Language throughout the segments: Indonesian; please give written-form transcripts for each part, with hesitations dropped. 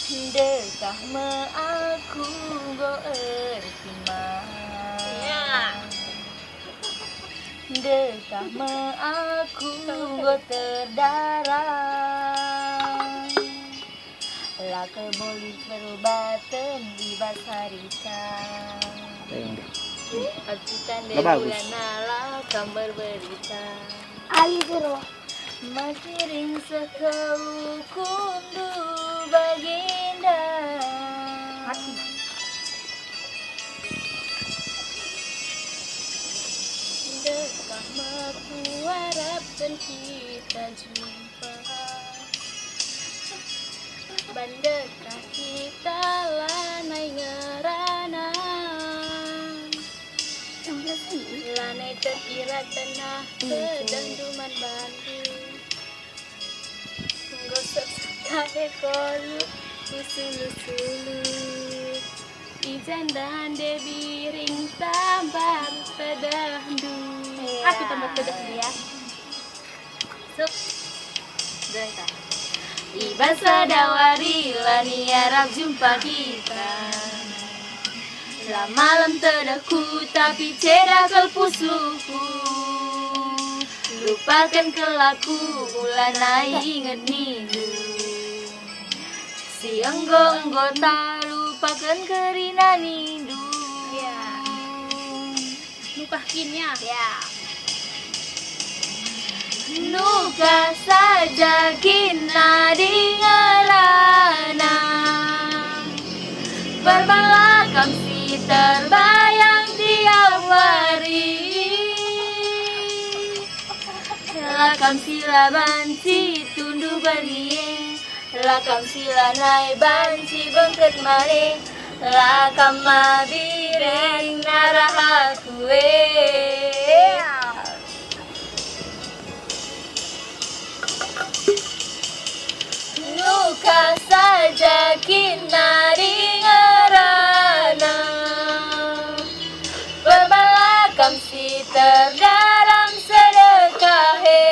Dekah me aku go ertimah. Dekah me aku go terdarah. Laka bolis berubatan di basarita. Apitan de bulan nala kamar berita. Ali dulu. Makiring sekau kundu baginda. Mati. Dekah aku harapkan kita jumpa. Bandekah kita lanai ngerana. Lanai terkira tenah kedanduman Bandung. Gosok sekahe kolu usulu-sulu. Ijan dan debiring tambar tedahdu. Aku tambah pedas dia. Sup. Dengar. Iba sadawari lani harap jumpa kita. Lah malam tedahku tapi cedakal pusuku. Lupakan kelaku bulan naik ingat nindu. Si enggo tak lupakan kerina nindu. Ya. Lupa kinnya. Ya. Nuka saja kina di ngarana. Berbalakam si terbayang tiap hari. Lakam sila banci tundu bernie. Lakam sila naik banci bengket mare. Lakam mabiring narahakue. Nuka saja kina di ngarana. Berbalakam si terdaram sedekahe.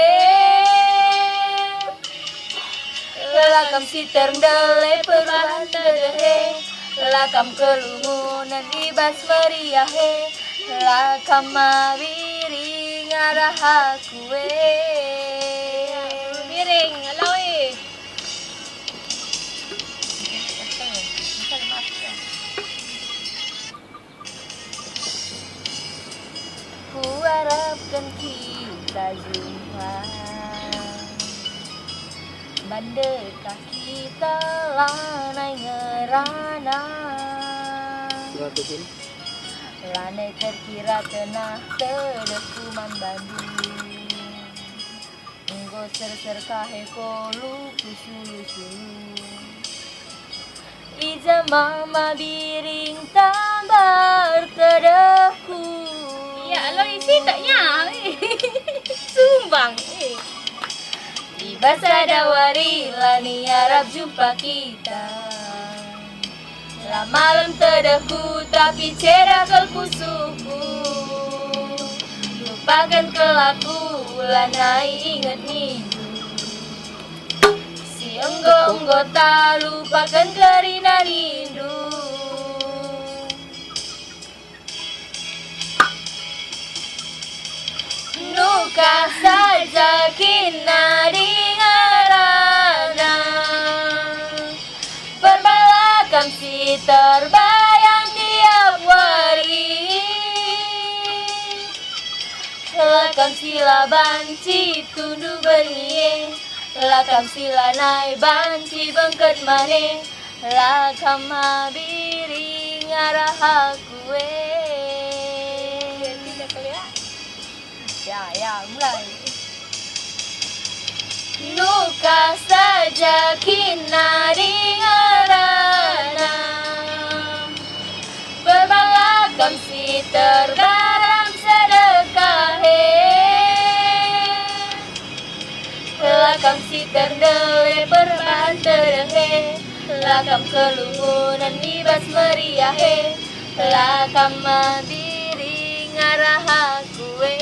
Lakam si terndele perbahan terdehe. Lakam kelumunan ibas meriahe. Lakam mabiring arahakue. Miring, aloi. Ku harapkan kita jumpa. Bandekah kita lanai ngerana. Lanai terkira tenah tedekuman Bandung. Enggo ser-ser kahe kolu kusulu-sulu. Ija mama biring tambar tedehku. Ya, aloi sih taknya. Sumbang. Tiba sadawari lani harap jumpa kita. Lah malam tedahku tapi cedakal pusuku. Lupakan kelaku lanai ingat nindu. Si enggo tak lupakan kerina nindu. Nuka saja kina di ngarana. Berbalakam si terbayang tiap hari. Lakam sila banci tundu bernie. Lakam sila naik banci bengket mane. Lakam mabiring arahakue. Ya, mulai. Nuka saja kina di ngarana. Berbalakam si terdaram sedekahe. Lakam si terdele perban terdehe. Lakam kelumunan ibas meriahe. Lakam mabiring arahakue.